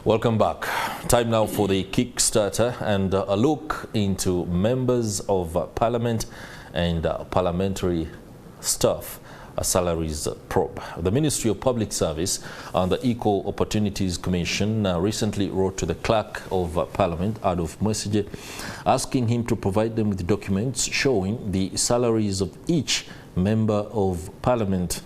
Welcome back. Time now for the Kickstarter and a look into members of Parliament and parliamentary staff salaries probe. The Ministry of Public Service and the Equal Opportunities Commission recently wrote to the Clerk of Parliament, Adolf Mwesige, asking him to provide them with documents showing the salaries of each member of Parliament.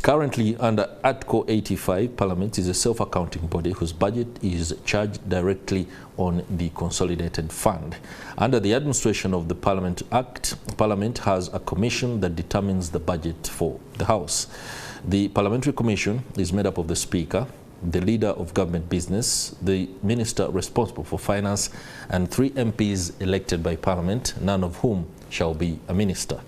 Currently, under Article 85, Parliament is a self-accounting body whose budget is charged directly on the Consolidated Fund. Under the administration of the Parliament Act, Parliament has a commission that determines the budget for the House. The Parliamentary Commission is made up of the Speaker, the Leader of Government Business, the Minister responsible for Finance, and 3 MPs elected by Parliament, none of whom shall be a minister.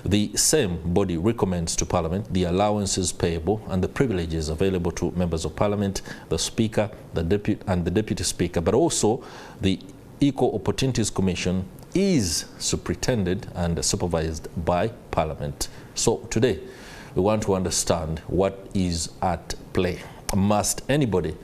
The same body recommends to Parliament the allowances payable and the privileges available to members of Parliament, the Speaker, the Deputy Speaker, but also the Equal Opportunities Commission is superintended and supervised by Parliament. So today, we want to understand what is at play. Must anybody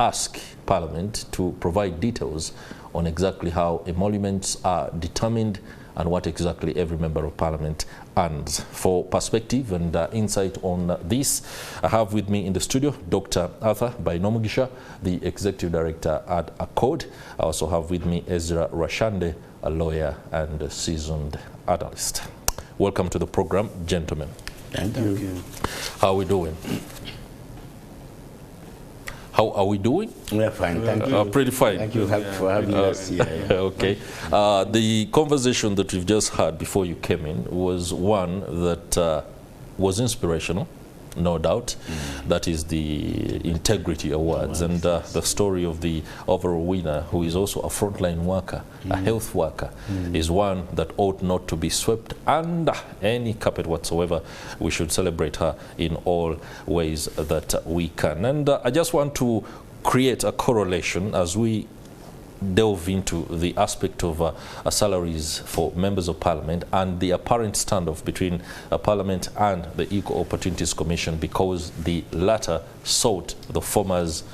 ask Parliament to provide details on exactly how emoluments are determined and what exactly every member of Parliament earns? For perspective and insight on this, I have with me in the studio Dr. Bainomugisha, the Executive Director at ACODE. I also have with me Ezra Rwashande, a lawyer and a seasoned analyst. Welcome to the program, gentlemen. Thank you. How are we doing? How are we doing? We are fine, thank you. Pretty fine. Thank you for having us here. Yeah. Okay. The conversation that we've just had before you came in was one that was inspirational, no doubt. That is the Integrity Awards and the story of the overall winner, who is also a frontline worker, a health worker, is one that ought not to be swept under any carpet whatsoever. We should celebrate her in all ways that we can. And I just want to create a correlation as we delve into the aspect of salaries for members of Parliament and the apparent standoff between Parliament and the Equal Opportunities Commission, because the latter sought the former's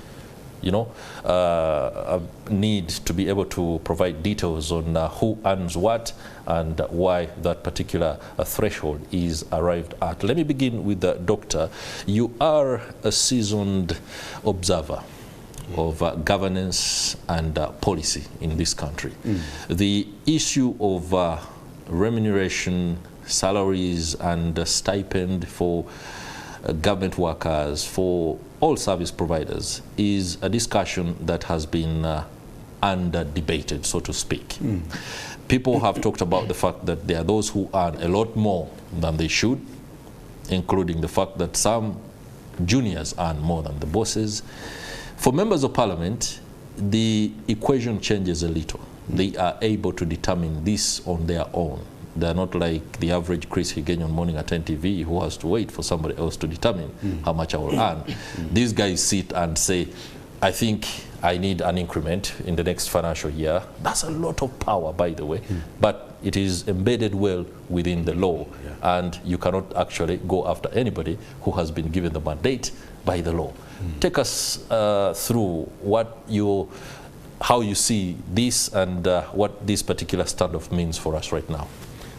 need to be able to provide details on who earns what and why that particular threshold is arrived at. Let me begin with the doctor. You are a seasoned observer of governance and policy in this country. The issue of remuneration, salaries and stipend for government workers, for all service providers, is a discussion that has been under debated, so to speak. People have talked about the fact that there are those who earn a lot more than they should, including the fact that some juniors earn more than the bosses. For members of Parliament, the equation changes a little. They are able to determine this on their own. They're not like the average Chris Higenyo on Morning at 10 TV who has to wait for somebody else to determine how much I will earn. These guys sit and say, I think I need an increment in the next financial year. That's a lot of power, by the way, but it is embedded well within the law, and you cannot actually go after anybody who has been given the mandate by the law. Take us through how you see this and what this particular standoff means for us right now.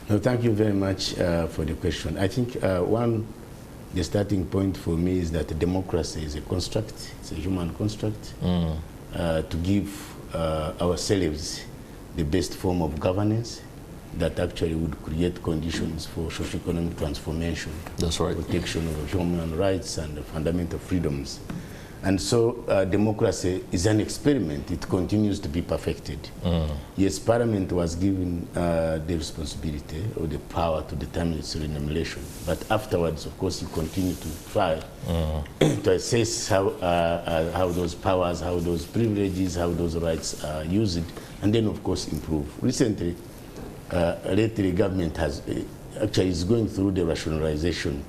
No, thank you very much for the question. I think the starting point for me is that democracy is a construct, it's a human construct, to give ourselves the best form of governance that actually would create conditions for socio-economic transformation. That's right. Protection of human rights and fundamental freedoms. And so democracy is an experiment. It continues to be perfected. Yes, Parliament was given the responsibility or the power to determine its remuneration. But afterwards, of course, you continue to try to assess how those powers, how those privileges, how those rights are used, and then, of course, improve. Recently, lately, government has actually is going through the rationalization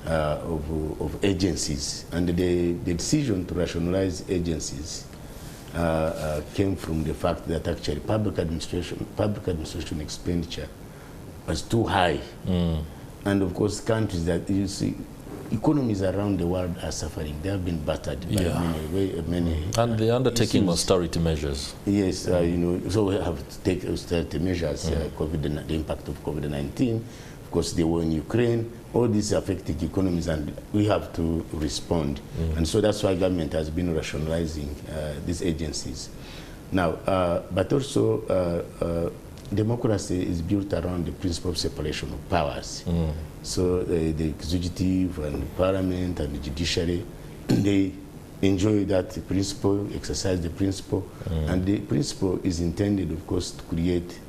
of agencies, and the decision to rationalize agencies came from the fact that actually public administration expenditure was too high, and of course countries that you see economies around the world are suffering. They have been battered by many and the undertaking issues. Austerity measures. Yes, you know, so we have to take austerity measures, the impact of COVID-19, of course the war in Ukraine, all these affecting economies, and we have to respond. And so that's why government has been rationalizing these agencies. Now, but also democracy is built around the principle of separation of powers. So the executive and parliament and the judiciary, they enjoy that principle, exercise the principle, and the principle is intended, of course, to create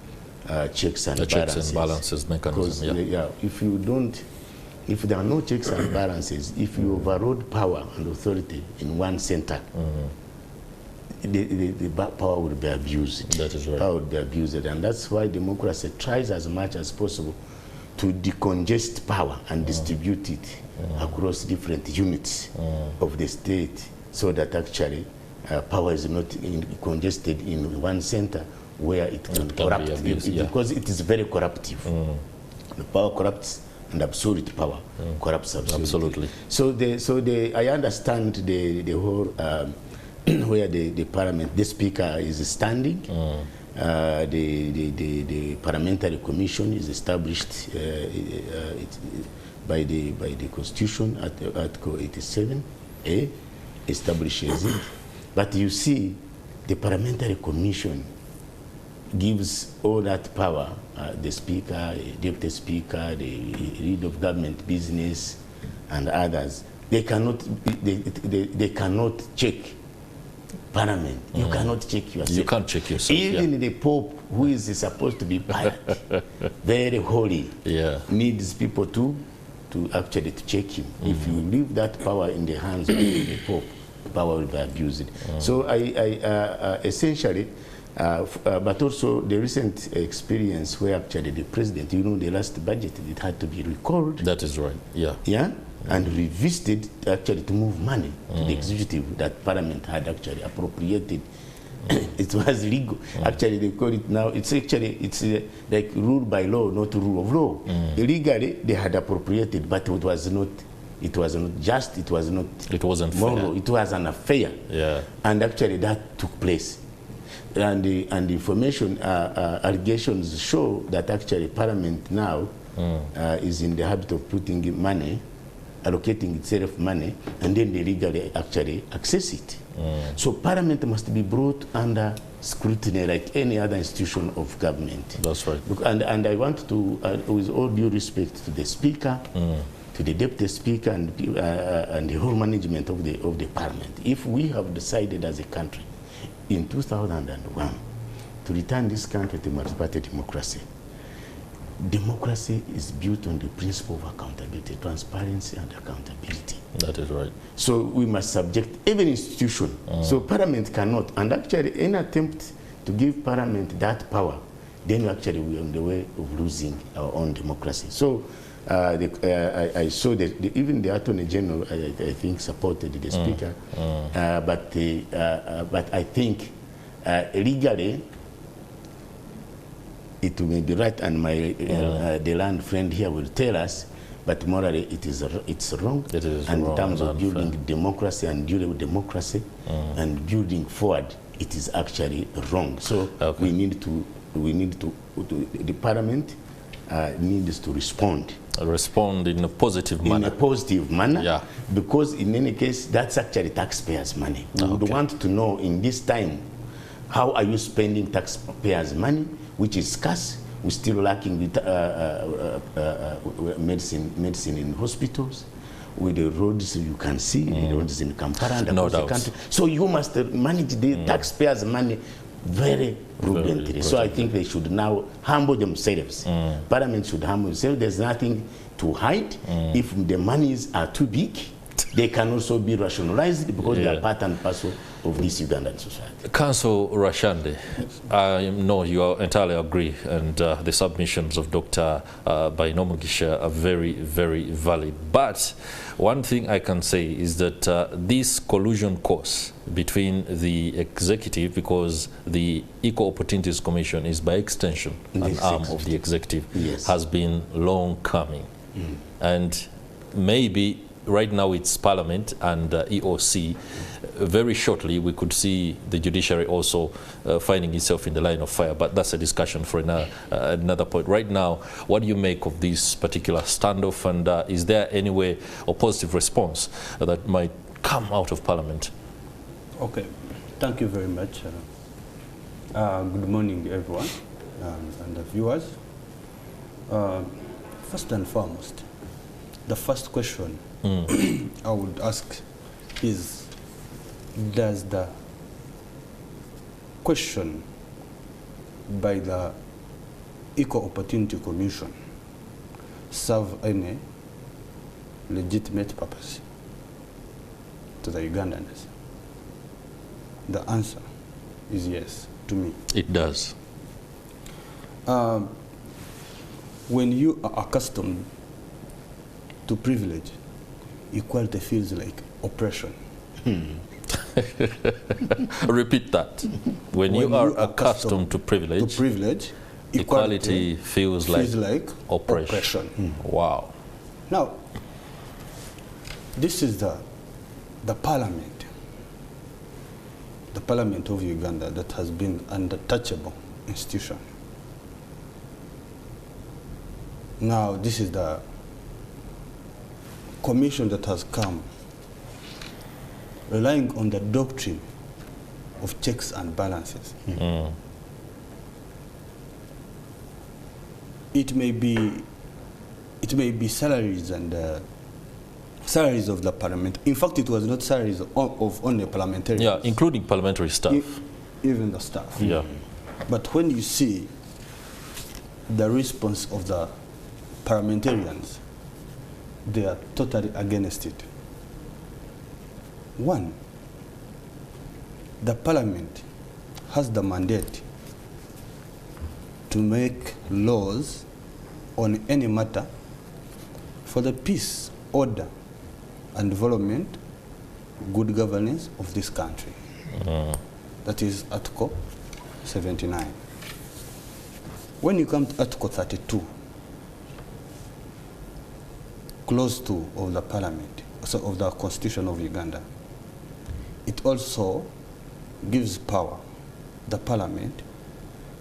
checks and balances. Checks and balances mechanism. Because if there are no checks and balances, if you overrode power and authority in one center, the power will be abused. That is right. Power will be abused, and that's why democracy tries as much as possible to decongest power and distribute it across different units of the state, so that actually power is not congested in one center where it can corrupt, because it is very corruptive. The power corrupts, and absolute power corrupts absolutely. So I understand the whole where the parliament, the speaker is standing. The parliamentary commission is established by the constitution at Article 87A, establishes it. But you see, the parliamentary commission gives all that power, the speaker, deputy speaker, the head of government business, and others. They cannot check parliament. You cannot check yourself. You can't check yourself. Even the Pope, who is supposed to be pious, very holy, needs people to actually check him. If you leave that power in the hands of the Pope, power will be abused. So I essentially, but also the recent experience where actually the president, you know, the last budget, it had to be recalled. That is right. And revisited actually to move money to the executive that parliament had actually appropriated. It was legal. Actually, they call it now, it's like rule by law, not rule of law. Illegally, they had appropriated, but it was not just, it wasn't moral, fair. It was an affair. And actually that took place. And the information, allegations show that actually parliament now is in the habit of putting money, allocating itself money, and then they legally actually access it. So parliament must be brought under scrutiny like any other institution of government. That's right. And I want to, with all due respect to the speaker, to the deputy speaker, and the whole management of the parliament, if we have decided as a country in 2001 to return this country to multi-party democracy, democracy is built on the principle of accountability, transparency, and accountability. That is right. So we must subject every institution. So parliament cannot, and actually any attempt to give parliament that power, then actually we are on the way of losing our own democracy. So I saw that even the Attorney General, I think, supported the speaker, but I think legally, it may be right, and my the land friend here will tell us, but morally it's wrong. It is and wrong, in terms of building democracy and durable democracy and building forward, it is actually wrong. So we need to the parliament needs to respond. Respond in a positive manner. In a positive manner, because in any case, that's actually taxpayers' money. We would want to know in this time, how are you spending taxpayers' money, which is scarce. We're still lacking with medicine in hospitals, with the roads you can see, the roads in Kampala and across the country. So you must manage the taxpayers' money very prudently. So I think they should now humble themselves. Parliament should humble themselves. There's nothing to hide. If the monies are too big, they can also be rationalized because they are part and parcel of this Ugandan society. Council Rwashande, I know you entirely agree, and the submissions of Dr. Bainomugisha are very, very valid. But one thing I can say is that this collusion course between the executive, because the Equal Opportunities Commission is by extension an arm of the executive, has been long coming. And maybe right now it's Parliament and EOC. Very shortly, we could see the judiciary also finding itself in the line of fire, but that's a discussion for another point. Right now, what do you make of this particular standoff, and is there any way or positive response that might come out of Parliament? Okay, thank you very much. Good morning, everyone, and the viewers. First and foremost, the first question I would ask is, does the question by the Equal Opportunity Commission serve any legitimate purpose to the Ugandans? The answer is yes, to me. It does. When you are accustomed to privilege, equality feels like oppression. Repeat that. When you are accustomed to privilege, equality feels like oppression. Wow. Now, this is the Parliament of Uganda that has been an untouchable institution. Now, this is the commission that has come relying on the doctrine of checks and balances. It may be salaries and salaries of the parliament. In fact, it was not salaries of only parliamentarians. Yeah, including parliamentary staff. Even the staff. Yeah. But when you see the response of the parliamentarians, they are totally against it. One, the parliament has the mandate to make laws on any matter for the peace, order, and development, good governance of this country. That is Article 79. When you come to Article 32, Clause 2 of the Parliament, so of the Constitution of Uganda, it also gives power, the Parliament,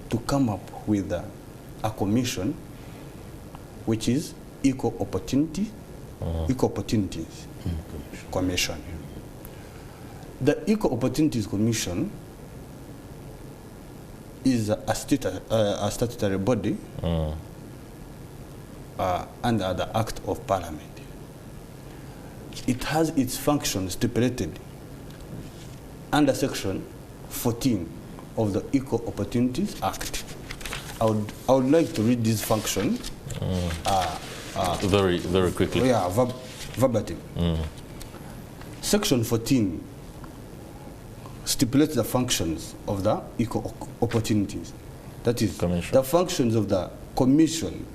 to come up with a commission which is Equal Opportunities Commission. The Equal Opportunities Commission is a statutory body under the Act of Parliament. It has its functions stipulated under Section 14 of the Equal Opportunities Act. I would like to read this function very, very quickly. Yeah, verbatim. Section 14 stipulates the functions of the Equal Opportunities. That is, the functions of the commission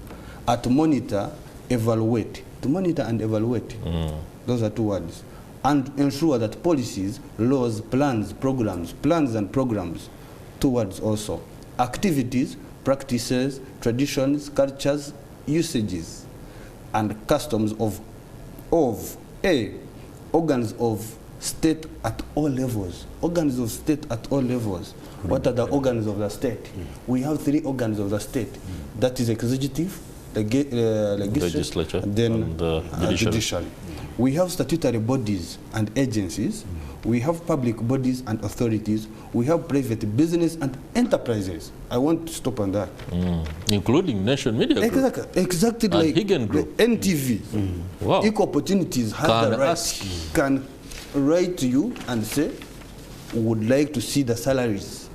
are to monitor, evaluate. To monitor and evaluate. Those are two words. And ensure that policies, laws, plans and programs, two words also, activities, practices, traditions, cultures, usages, and customs of organs of state at all levels. Organs of state at all levels. What are the organs of the state? We have 3 organs of the state. That is executive, legislature, and then judiciary. We have statutory bodies and agencies. We have public bodies and authorities. We have private business and enterprises. I want to stop on that. Including Nation Media Group. Exactly and like Higgin Group. NTV. Wow. Equal Opportunities has the right, can write to you and say, would like to see the salaries.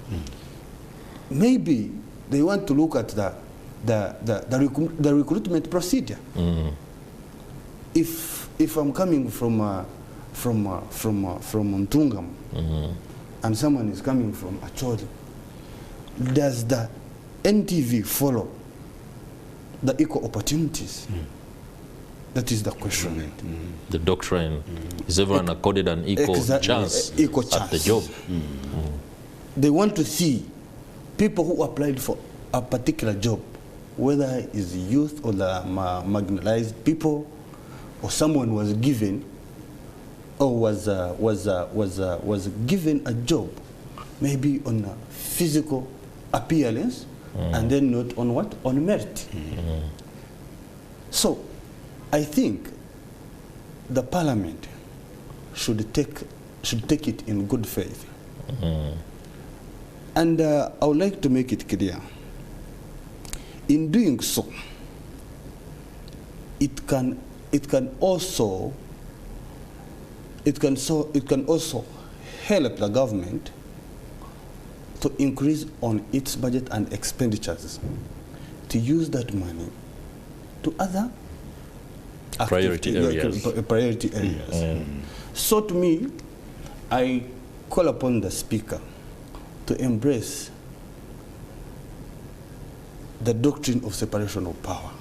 Maybe they want to look at the recruitment procedure. If I'm coming from Ntungam, and someone is coming from Acholi, does the NTV follow the equal opportunities? That is the question. The doctrine is everyone accorded an equal chance at the job. They want to see people who applied for a particular job, whether it's youth or the marginalized people, or someone was given or was given a job, maybe on a physical appearance, and then not on what? On merit. So, I think the parliament should take it in good faith. And I would like to make it clear. In doing so, it can also help the government to increase on its budget and expenditures, to use that money to other priority areas. So to me, I call upon the Speaker to embrace the doctrine of separation of power.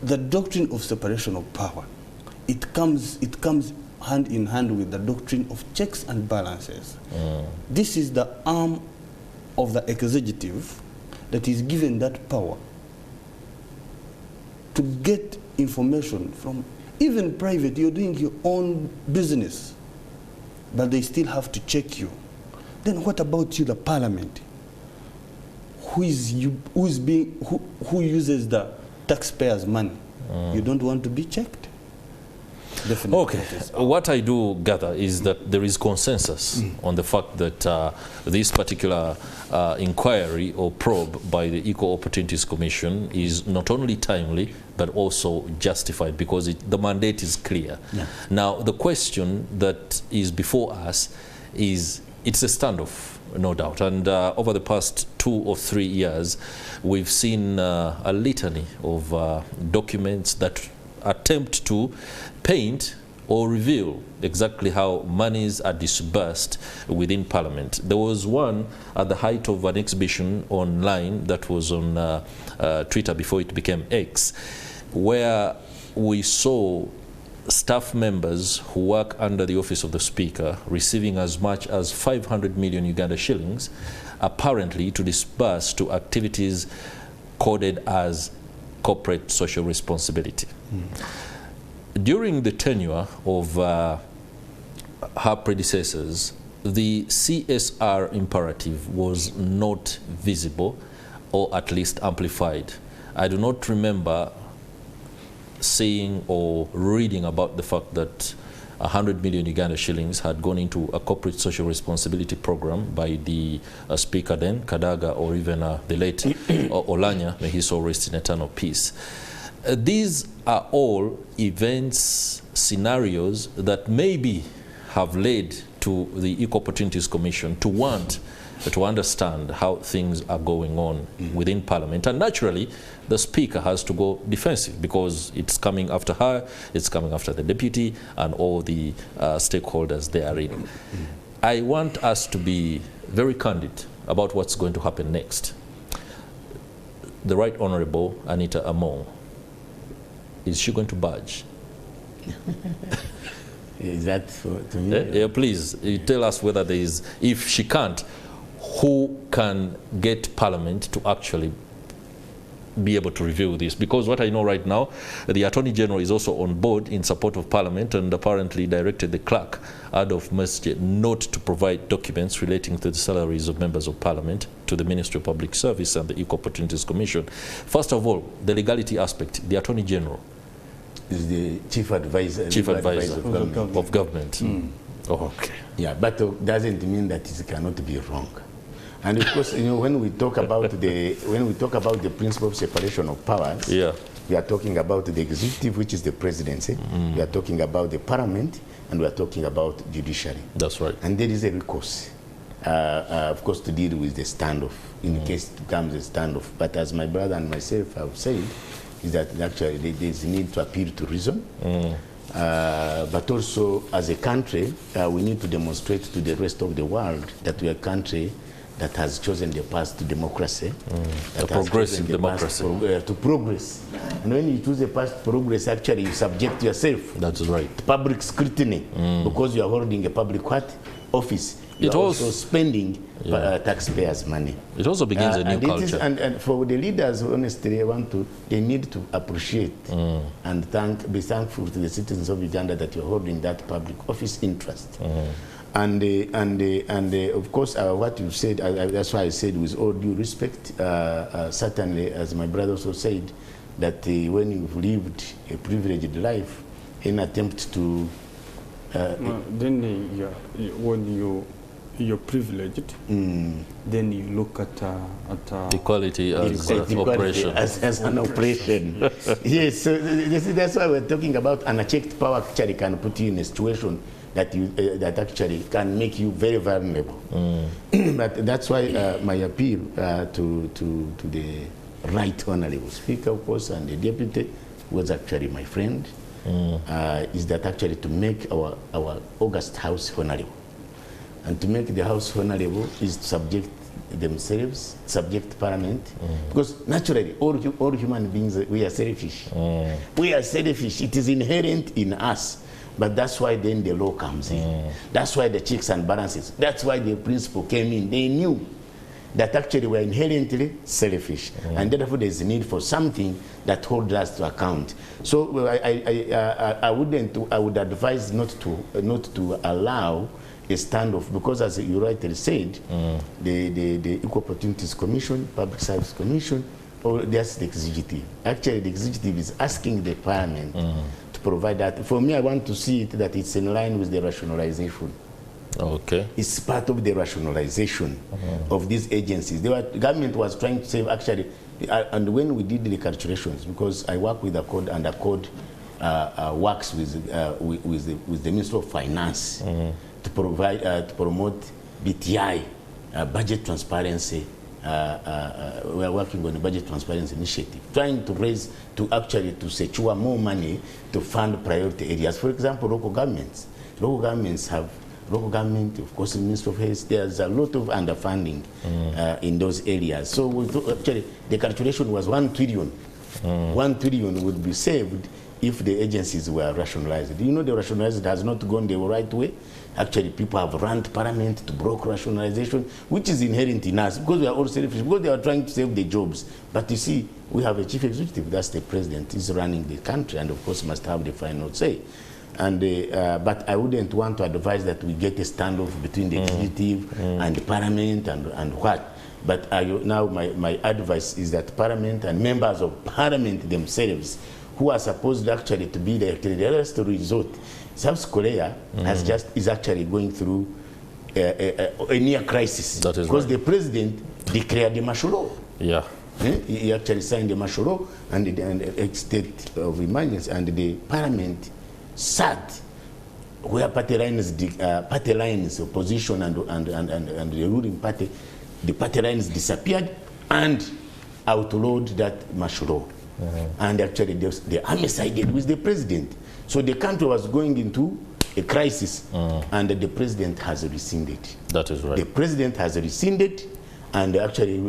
The doctrine of separation of power, it comes hand in hand with the doctrine of checks and balances. This is the arm of the executive that is given that power to get information from even private. You're doing your own business, but they still have to check you. Then what about you, the parliament? Who uses the taxpayers' money? You don't want to be checked? Definitely. Okay. What I do gather is that there is consensus on the fact that this particular inquiry or probe by the Equal Opportunities Commission is not only timely but also justified, because the mandate is clear. Now, the question that is before us is, it's a standoff, no doubt, and over the past 2 or 3 years we've seen a litany of documents that attempt to paint or reveal exactly how monies are disbursed within Parliament. There was one at the height of an exhibition online that was on Twitter before it became X, where we saw staff members who work under the office of the Speaker receiving as much as 500 million Uganda shillings, apparently to disburse to activities coded as corporate social responsibility. During the tenure of her predecessors, the CSR imperative was not visible, or at least amplified. I do not remember seeing or reading about the fact that 100 million Uganda shillings had gone into a corporate social responsibility program by the Speaker then, Kadaga, or even the late Olanya, may he so rest in eternal peace. These are all events, scenarios that maybe have led to the Equal Opportunities Commission to want to understand how things are going on within Parliament. And naturally, the Speaker has to go defensive, because it's coming after her, it's coming after the Deputy and all the stakeholders therein. I want us to be very candid about what's going to happen next. The Right Honourable Anita Among, is she going to budge? Is that to me? Yeah, please, tell us whether there is, if she can't, who can get Parliament to actually be able to review this? Because what I know right now, the Attorney General is also on board in support of Parliament, and apparently directed the clerk, Adolf Mesje, not to provide documents relating to the salaries of members of Parliament to the Ministry of Public Service and the Equal Opportunities Commission. First of all, the legality aspect, the Attorney General is the chief advisor of government. Oh, okay. Yeah, but doesn't mean that it cannot be wrong. And of course, you know, when we talk about the principle of separation of powers, we are talking about the executive, which is the presidency. We are talking about the parliament, and we are talking about judiciary. That's right. And there is a recourse, of course, to deal with the standoff in case it becomes a standoff. But as my brother and myself have said, is that actually there is a need to appeal to reason. But also, as a country, we need to demonstrate to the rest of the world that we are a country that has chosen the path to democracy. A progressive democracy. To progress. And when you choose the path to progress, actually you subject yourself. That's right. To public scrutiny, because you are holding a public what? office, you're also spending taxpayers' money. It also begins a new culture. And for the leaders, honestly, they need to appreciate and be thankful to the citizens of Uganda that you're holding that public office interest. And of course, what you said, that's why I said with all due respect, certainly, as my brother also said, that when you've lived a privileged life, in attempt to... then when you're privileged, then you look at equality as operation. As an operation. Yes, so that's why we're talking about unchecked power actually can put you in a situation that that actually can make you very vulnerable. But that's why my appeal to the Right Honorable Speaker, of course, and the Deputy was actually my friend, is that actually to make our August House honorable. And to make the House honorable is to subject themselves, subject Parliament, because naturally all human beings, we are selfish. We are selfish. It is inherent in us. But that's why then the law comes in. That's why the checks and balances. That's why the principle came in. They knew that actually we're inherently selfish, and therefore there's a need for something that holds us to account. So I would advise not to allow a standoff, because as you rightly said, the Equal Opportunities Commission, Public Service Commission, or that's the executive. Actually, the executive is asking the Parliament to provide that. For me, I want to see it that it's in line with the rationalization. Okay. It's part of the rationalization of these agencies. The government was trying to save actually, and when we did the calculations, because I work with ACODE, and ACODE works with the Ministry of Finance to provide to promote BTI, budget transparency. We are working on the budget transparency initiative, trying to actually secure more money to fund priority areas. For example, local governments. Local government, of course, the Ministry of Health, there's a lot of underfunding in those areas. So actually, the calculation was 1 trillion. 1 trillion would be saved if the agencies were rationalized. You know, the rationalized has not gone the right way. Actually, people have run Parliament to block rationalization, which is inherent in us, because we are all selfish, because they are trying to save the jobs. But you see, we have a chief executive, that's the president, he's running the country, and of course must have the final say. And but I wouldn't want to advise that we get a standoff between the executive and the Parliament and what. But now my advice is that Parliament and members of Parliament themselves, who are supposed actually to be the last resort, South Korea is actually going through a near crisis. That is because right. The president declared the martial law. Yeah. He actually signed the martial law and a state of emergency, and the Parliament sat where party lines, opposition and the ruling party, the party lines disappeared and outlawed that martial law. And actually the army sided with the president. So the country was going into a crisis, and the president has rescinded. That is right. The president has rescinded and actually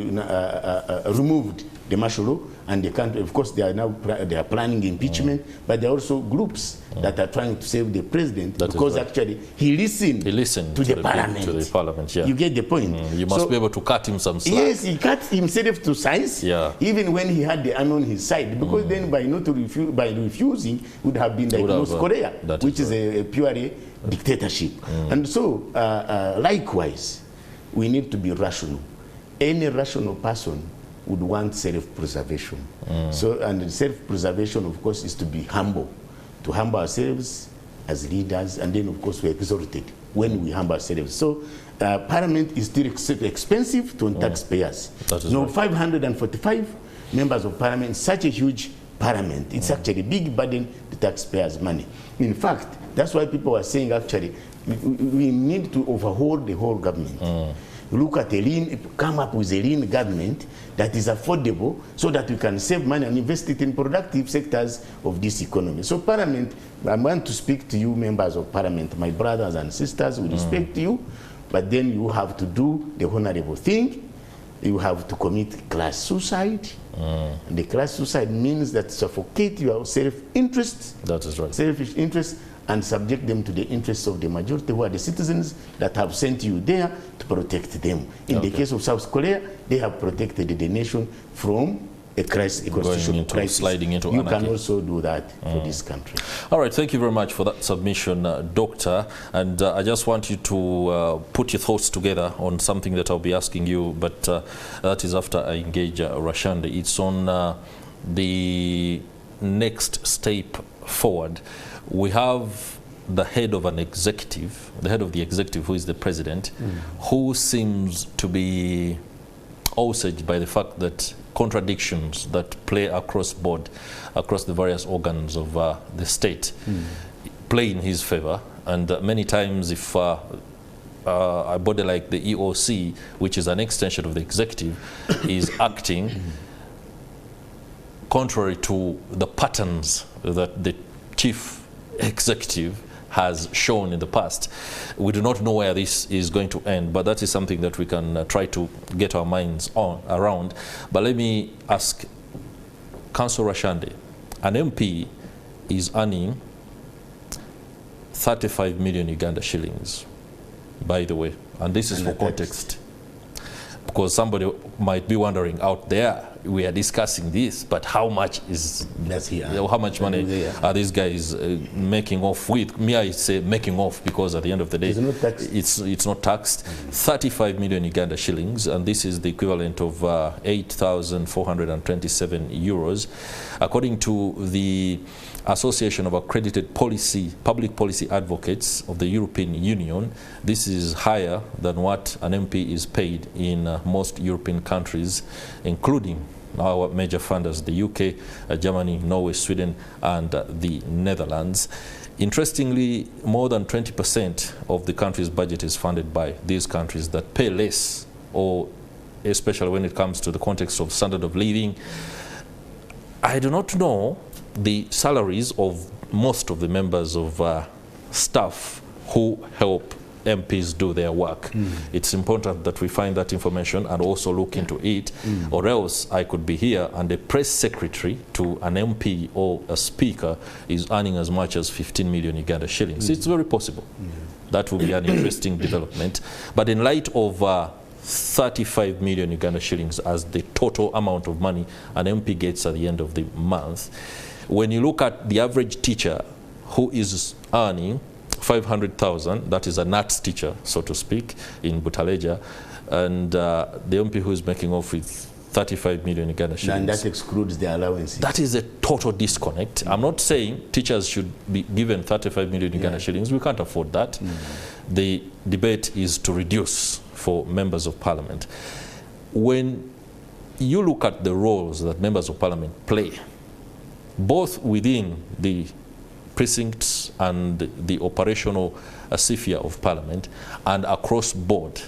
removed the martial law, and the country, of course, they are planning impeachment, but there are also groups that are trying to save the president, because actually he listened to the Parliament. To the Parliament, yeah. You get the point. You must be able to cut him some slack. Yes, he cut himself to size, even when he had the army on his side, because then by refusing would have been like North Korea, which is a purely dictatorship. And so, likewise, we need to be rational. Any rational person would want self-preservation. So, and self-preservation, of course, is to be humble, to humble ourselves as leaders, and then, of course, we're exalted when we humble ourselves. So, Parliament is still expensive to taxpayers. No, 545 members of Parliament, such a huge Parliament. It's actually a big burden to taxpayers' money. In fact, that's why people are saying, actually, we need to overhaul the whole government. Look at come up with a lean government that is affordable, so that we can save money and invest it in productive sectors of this economy. So Parliament, I want to speak to you, members of Parliament, my brothers and sisters, we respect you, but then you have to do the honorable thing. You have to commit class suicide. And the class suicide means that suffocate your self-interest. That is right. Selfish interest, and subject them to the interests of the majority, who are the citizens that have sent you there to protect them. In the case of South Korea, they have protected the nation from a crisis, a constitutional crisis. Sliding into you anarchy. can also do that for this country. All right, thank you very much for that submission, Doctor. And I just want you to put your thoughts together on something that I'll be asking you, but that is after I engage Rwashande. It's on the next step forward. We have the head of an executive, the head of the executive, who is the president, who seems to be outraged by the fact that contradictions that play across board, across the various organs of the state, play in his favor. And many times if a body like the EOC, which is an extension of the executive, is acting contrary to the patterns that the chief executive has shown in the past. We do not know where this is going to end, but that is something that we can try to get our minds around. But let me ask Councillor Rwashande, an MP is earning 35 million Uganda shillings, by the way, and this is for context. Because somebody might be wondering out there, we are discussing this, but how much is how much money are these guys making off with? Me, I say making off because at the end of the day, it's not taxed. 35 million Uganda shillings, and this is the equivalent of 8,427 euros, according to the Association of Accredited Public Policy Advocates of the European Union. This is higher than what an MP is paid in most European countries, including our major funders, the UK, Germany, Norway, Sweden, and the Netherlands. Interestingly, more than 20% of the country's budget is funded by these countries that pay less, or especially when it comes to the context of standard of living. I do not know the salaries of most of the members of staff who help MPs do their work. It's important that we find that information and also look into it, or else I could be here and a press secretary to an MP or a speaker is earning as much as 15 million Uganda shillings. It's very possible. That will be an interesting development. But in light of 35 million Uganda shillings as the total amount of money an MP gets at the end of the month, when you look at the average teacher who is earning 500,000, that is a NATS teacher, so to speak, in Butaleja, and the MP who is making off with 35 million Uganda shillings. And that excludes the allowances. That is a total disconnect. I'm not saying teachers should be given 35 million Uganda shillings. We can't afford that. The debate is to reduce for members of parliament. When you look at the roles that members of parliament play, both within the precincts and the operational sphere of parliament and across board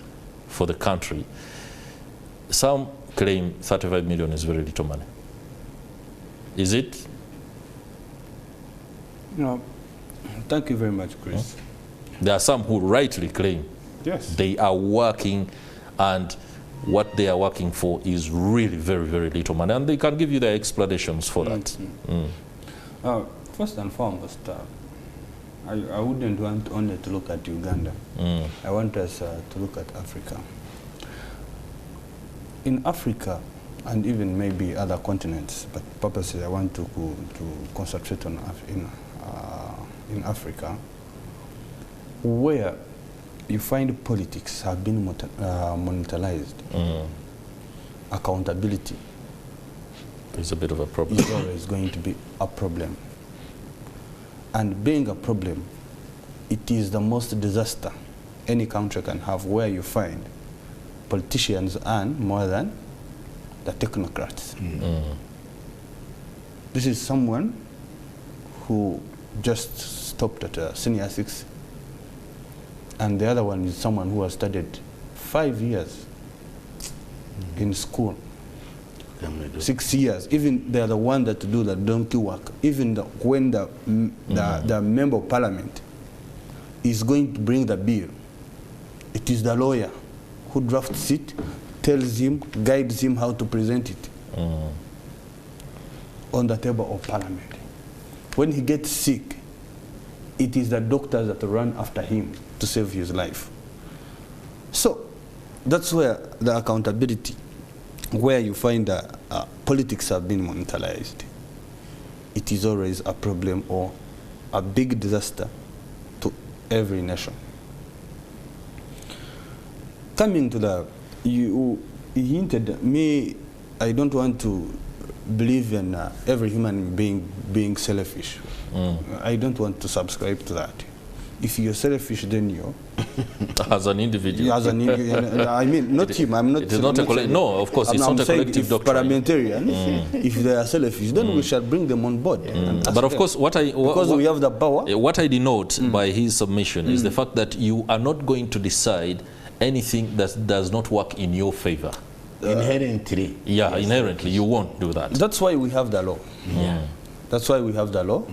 for the country, some claim 35 million is very little money. Is it? No. Thank you very much, Chris. There are some who rightly claim they are working, and what they are working for is really very, very little money, and they can give you their explanations for that. First and foremost, I wouldn't want only to look at Uganda. I want us to look at Africa. In Africa, and even maybe other continents, but purposely I want to concentrate on in Africa, where you find politics have been monetized. Accountability is a bit of a problem. It's always going to be a problem. And being a problem, it is the most disaster any country can have, where you find politicians earn more than the technocrats. This is someone who just stopped at senior 6, and the other one is someone who has studied 5 years in school. 6 years. Even they are the one that do the donkey work. Even when the member of parliament is going to bring the bill, it is the lawyer who drafts it, tells him, guides him how to present it on the table of parliament. When he gets sick, it is the doctors that run after him to save his life. So that's where the accountability, where you find that politics have been monetized. It is always a problem or a big disaster to every nation. Coming to the, you hinted me, I don't want to believe in every human being selfish. I don't want to subscribe to that. If you're selfish, then you're as an individual. As an individual, I mean, not him. I'm not. It is not a no, of course, it's not a collective doctrine. Parliamentarians, if they are selfish, then we shall bring them on board. But of course, because we have the power. What I denote by his submission is the fact that you are not going to decide anything that does not work in your favor. Inherently. Yeah, inherently, you won't do that. That's why we have the law. Yeah. That's why we have the law,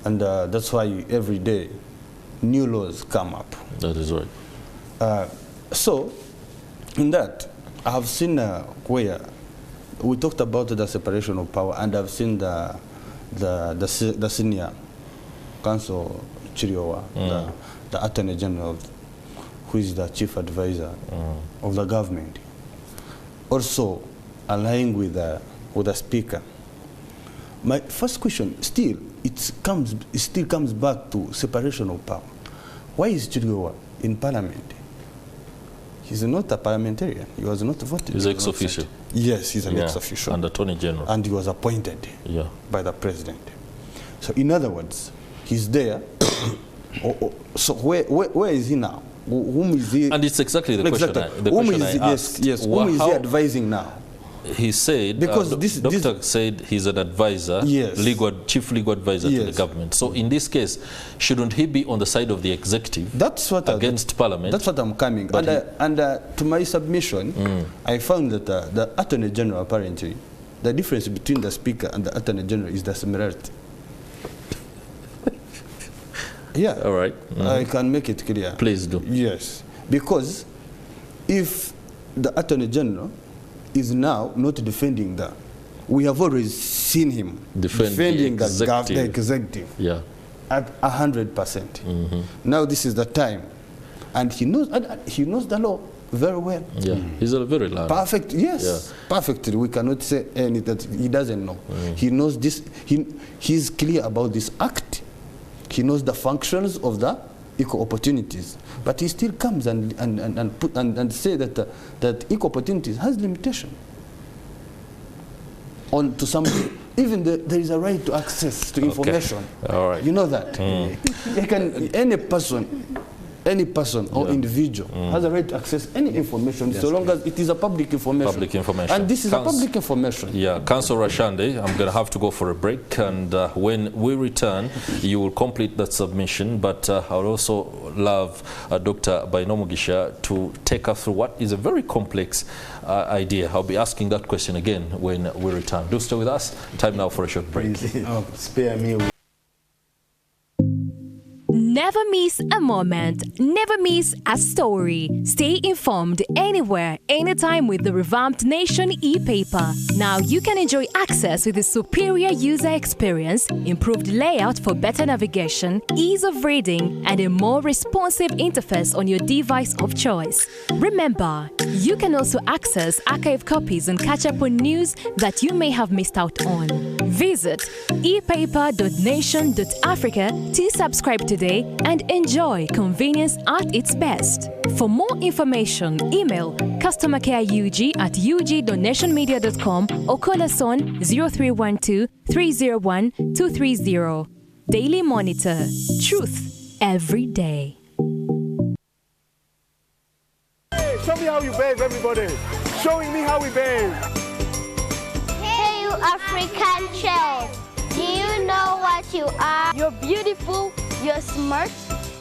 and that's why every day new laws come up. That is right. So, in that, I have seen where we talked about the separation of power, and I've seen the senior counsel Chiriowa, the Attorney General, who is the chief advisor of the government, also aligning with the speaker. My first question, still, it still comes back to separation of power. Why is Chiriowa in parliament? He's not a parliamentarian. He was not voted. He's ex-official. Yes, he's an ex-official. And Attorney General. And he was appointed by the president. So in other words, he's there. So where is he now? Whom is he? And it's exactly the question I asked. Yes. Whom is he advising now? He said, because Doctor said he's an advisor, chief legal advisor to the government. So in this case, shouldn't he be on the side of the executive against Parliament? That's what I'm coming. And to my submission, I found that the Attorney General, apparently, the difference between the Speaker and the Attorney General is the similarity. Yeah. All right. I can make it clear. Please do. Yes. Because if the Attorney General is now not defending that, we have always seen him defending the executive at 100%. Now this is the time, and he knows the law very well. Yeah, he's a very learned. Perfect. Yes, perfectly. We cannot say anything that he doesn't know. He knows this. He's clear about this act. He knows the functions of the equal opportunities, but he still comes and say that equal opportunities has limitation on to some. Even there is a right to access to information. All right. You know that. Any person or individual has a right to access any information, so long as it is a public information. Public information. And this is a public information. Yeah, Councillor Rwashande, I'm going to have to go for a break, and when we return, you will complete that submission, but I would also love Dr. Bainomugisha to take us through what is a very complex idea. I'll be asking that question again when we return. Do stay with us. Time now for a short break. Spare me. Never miss a moment, never miss a story. Stay informed anywhere, anytime with the revamped Nation e-paper. Now you can enjoy access with a superior user experience, improved layout for better navigation, ease of reading, and a more responsive interface on your device of choice. Remember, you can also access archive copies and catch up on news that you may have missed out on. Visit epaper.nation.africa to subscribe today and enjoy convenience at its best. For more information, email customercareug@ug.nationmedia.com or call us on 0312 301 230. Daily Monitor. Truth every day. Hey, show me how you bathe, everybody. Showing me how we bathe. Hey, you African child. Do you know what you are? You're beautiful, you're smart,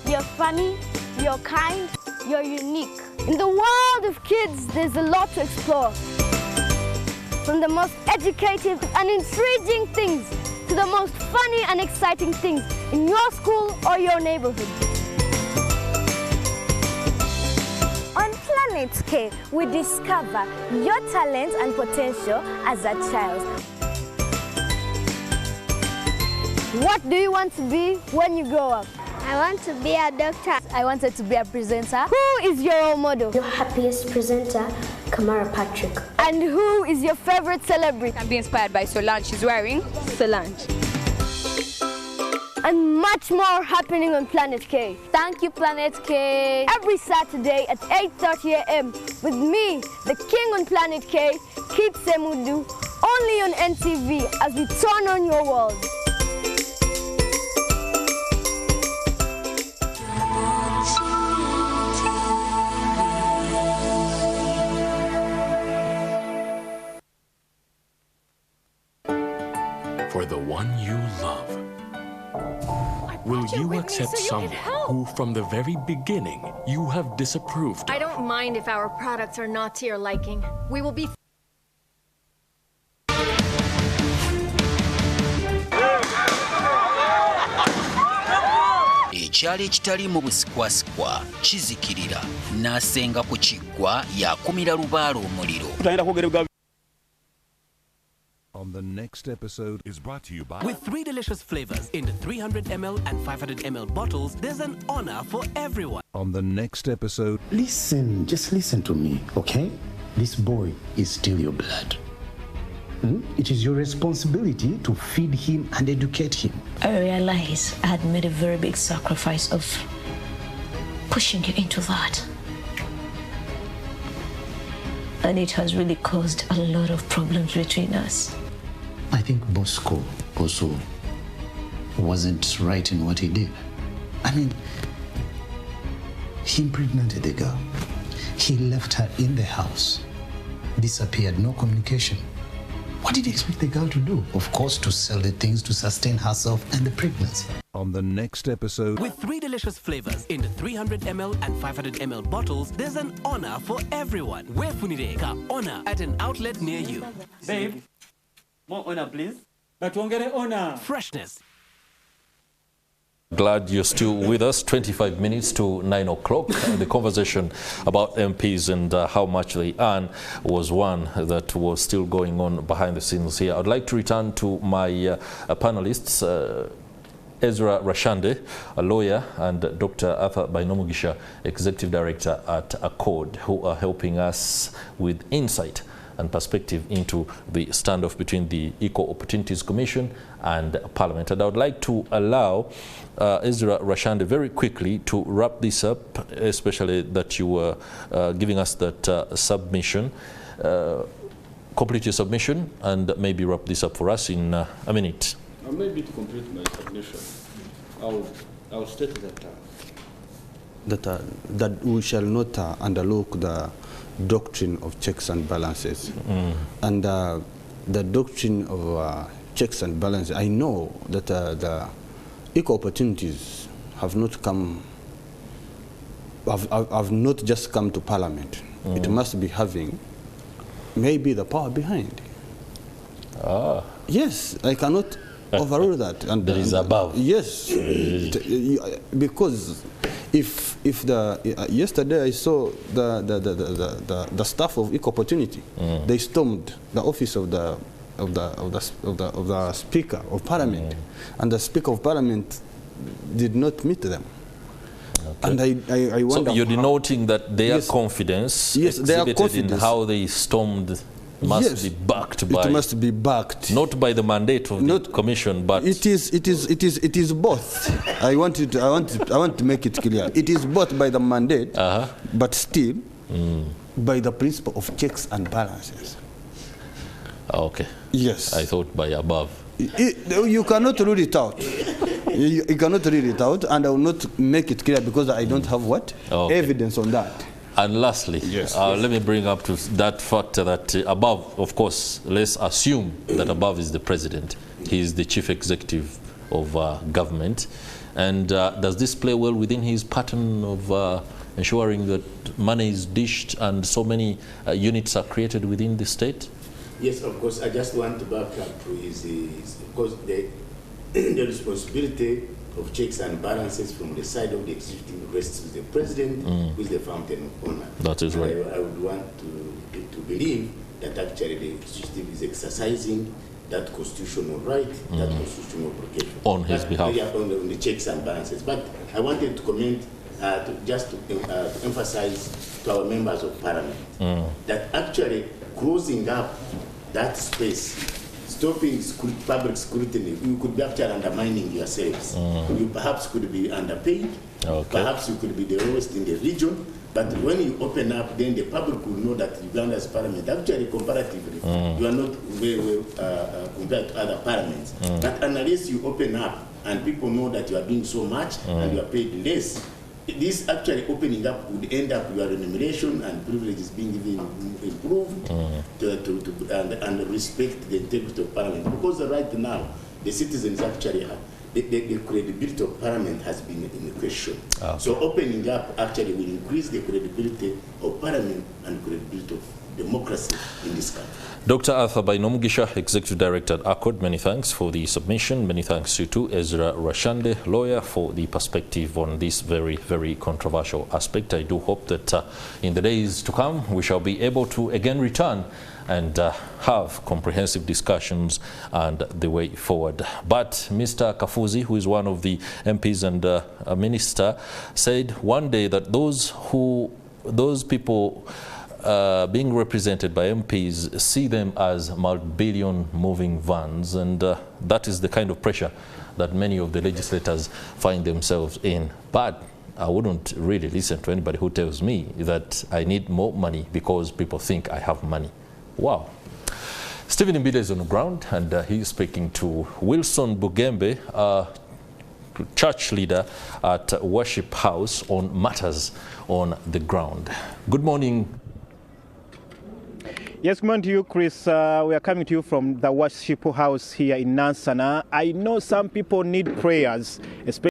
you're funny, you're kind, you're unique. In the world of kids, there's a lot to explore. From the most educative and intriguing things to the most funny and exciting things in your school or your neighborhood. On Planet K, we discover your talent and potential as a child. What do you want to be when you grow up? I want to be a doctor. I wanted to be a presenter. Who is your role model? Your happiest presenter, Kamara Patrick. And who is your favorite celebrity? I'm being inspired by Solange. She's wearing Solange. And much more happening on Planet K. Thank you, Planet K. Every Saturday at 8:30 a.m. with me, the king on Planet K, Kit Semudu, only on NTV as we turn on your world. For the one you love. Will you accept someone who, from the very beginning, you have disapproved of? I don't mind if our products are not to your liking. We will be... Ekyali ekitali mu busikwasikwa kizikirira n'asenga ku kiggwa yakumira lubaala omuliro. On the next episode is brought to you by... With 3 delicious flavors in the 300 ml and 500 ml bottles, there's an honor for everyone. On the next episode... Listen, just listen to me, okay? This boy is still your blood. It is your responsibility to feed him and educate him. I realized I had made a very big sacrifice of pushing you into that. And it has really caused a lot of problems between us. I think Bosco also wasn't right in what he did. I mean, he impregnated the girl. He left her in the house, disappeared, no communication. What did he expect the girl to do? Of course, to sell the things to sustain herself and the pregnancy. On the next episode... With 3 delicious flavors in the 300 ml and 500 ml bottles, there's an honor for everyone. Where Funireka honor at an outlet near you. Babe, more honor, please. But won't get honor. Freshness. Glad you're still with us. 25 minutes to 9 o'clock. The conversation about MPs and how much they earn was one that was still going on behind the scenes here. I'd like to return to my panelists, Ezra Rwashande, a lawyer, and Dr. Bainomugisha, Executive Director at ACODE, who are helping us with insight and perspective into the standoff between the Equal Opportunities Commission and Parliament. And I would like to allow Ezra Rwashande very quickly to wrap this up, especially that you were giving us that submission. Complete your submission and maybe wrap this up for us in a minute. Maybe to complete my submission, I'll state that we shall not underlook the doctrine of checks and balances. And the doctrine of checks and balances, I know that the equal opportunities have not come, have not just come to Parliament. It must be having maybe the power behind. Yes, I cannot overrule that. And there is above. Yes, because if the yesterday I saw the staff of Equal Opportunity, they stormed the office of the Speaker of Parliament, and the Speaker of Parliament did not meet them. And I wonder. So you're denoting that their confidence exhibited in how they stormed must be backed by. It must be backed. Not by the mandate of the commission, but it is both. I want to make it clear. It is both by the mandate, but still by the principle of checks and balances. Okay. Yes. I thought by above. You cannot rule it out. You cannot rule it out, and I will not make it clear because I don't have evidence on that. And lastly, let me bring up to that factor that above, of course, let's assume that above is the president. He is the chief executive of government. And does this play well within his pattern of ensuring that money is dished and so many units are created within the state? Yes, of course. I just want to back up to his of course, the responsibility of checks and balances from the side of the executive rests with the president, who is the fountain of honor. That is right. I would want to believe that actually the executive is exercising that constitutional right, that constitutional obligation. On his behalf. Yeah, on the checks and balances. But I wanted to comment, to emphasize to our members of parliament that actually closing up that space, stopping public scrutiny, you could be actually undermining yourselves. You perhaps could be underpaid, perhaps you could be the lowest in the region, but when you open up, then the public will know that Uganda's parliament, actually comparatively, you are not very well compared to other parliaments. But unless you open up and people know that you are doing so much and you are paid less, this actually opening up would end up your remuneration and privileges being even improved and respect the integrity of parliament. Because right now, the citizens actually have, the credibility of parliament has been in question. So opening up actually will increase the credibility of parliament and credibility of democracy in this country. Dr. Arthur Bainomugisha, Executive Director at ACODE, many thanks for the submission. Many thanks to you too, Ezra Rwashande, lawyer, for the perspective on this very, very controversial aspect. I do hope that in the days to come, we shall be able to again return and have comprehensive discussions and the way forward. But Mr. Kafuzi, who is one of the MPs and a minister, said one day that those people being represented by MPs see them as multi-billion moving vans, and that is the kind of pressure that many of the legislators find themselves in. But I wouldn't really listen to anybody who tells me that I need more money because people think I have money. Wow. Stephen Mbide is on the ground, and he's speaking to Wilson Bugembe, church leader at Worship House, on matters on the ground. Good morning. Yes, good morning to you, Chris. We are coming to you from the Worship House here in Nansana. I know some people need prayers, especially